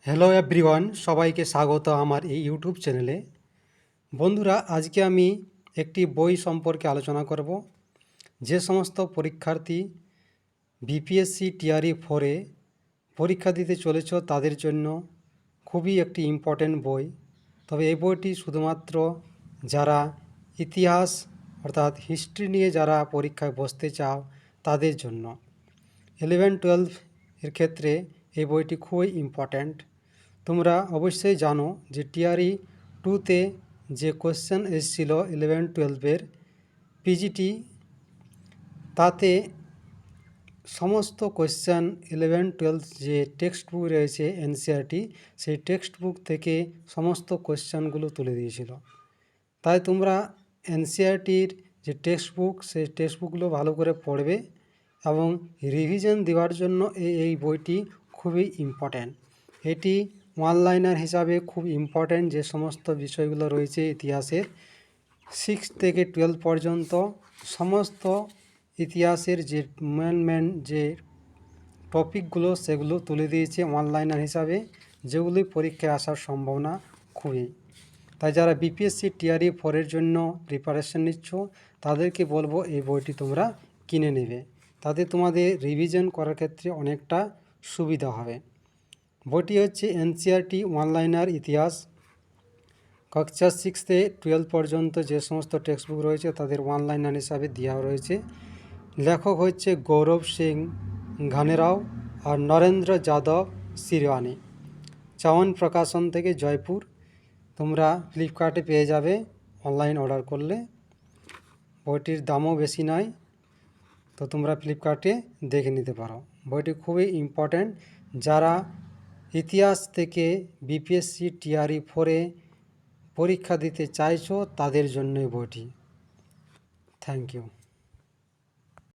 Hello everyone, সবাইকে স্বাগত আমার এই ইউটিউব চ্যানেলে। বন্ধুরা, আজকে আমি একটি বই সম্পর্কে আলোচনা করব। যে সমস্ত পরীক্ষার্থী বিপিএসসি টিআরই 4-এ পরীক্ষা দিতে চলেছ তাদের জন্য খুবই একটি ইম্পর্ট্যান্ট বই। তবে এই বইটি শুধুমাত্র যারা ইতিহাস অর্থাৎ হিস্ট্রি নিয়ে যারা পরীক্ষায় বসতে চাও তাদের জন্য। 11-12 এর ক্ষেত্রে এই বইটি খুবই ইম্পর্ট্যান্ট। তোমরা অবশ্যই জানো যে টিআরই 2-তে যে কোশ্চেন এসেছিল 11-12-এর পিজিটি, তাতে সমস্ত কোশ্চেন 11-12 যে টেক্সট বুক রয়েছে এনসিইআরটি, সেই টেক্সট বুক থেকে সমস্ত কোশ্চেনগুলো তুলে দিয়েছিল। তাই তোমরা এনসিইআরটির যে টেক্সট বুক, সেই টেক্সট বুকগুলো ভালো করে পড়বে এবং রিভিশন দেওয়ার জন্য এই বইটি খুবই ইম্পর্ট্যান্ট। এটি ওয়ানলাইনার হিসাবে খুব ইম্পর্ট্যান্ট। যে সমস্ত বিষয়গুলো রয়েছে ইতিহাসের 6 থেকে 12 পর্যন্ত সমস্ত ইতিহাসের যে মেন যে টপিকগুলো সেগুলো তুলে দিয়েছে ওয়ানলাইনার হিসাবে, যেগুলি পরীক্ষায় আসার সম্ভাবনা খুবই। তাই যারা বিপিএসসি টিআরই 4-এর জন্য প্রিপারেশন নিচ্ছ তাদেরকে বলবো এই বইটি তোমরা কিনে নেবে, তাতে তোমাদের রিভিশন করার ক্ষেত্রে অনেকটা সুবিধা হবে। বইটি হচ্ছে এনসিইআরটি ওয়ানলাইনার ইতিহাস। কক্ষা 6 থেকে 12 পর্যন্ত যে সমস্ত টেক্সট বুক রয়েছে তাদের ওয়ানলাইনার হিসাবে দেওয়া রয়েছে। লেখক হচ্ছে গৌরব সিং ঘানেরাও আর নরেন্দ্র যাদব শিরওয়ানি। চাওয়ান প্রকাশন থেকে, জয়পুর। তোমরা ফ্লিপকার্টে পেয়ে যাবে অনলাইন অর্ডার করলে। বইটির দামও বেশি নয়, তো তোমরা ফ্লিপকার্টে দেখে নিতে পারো। বইটি খুবই ইম্পর্ট্যান্ট। যারা ইতিহাস থেকে বিপিএসসি টিআরই 4-এ পরীক্ষা দিতে চাইছো তাদের জন্যই বইটি। Thank you.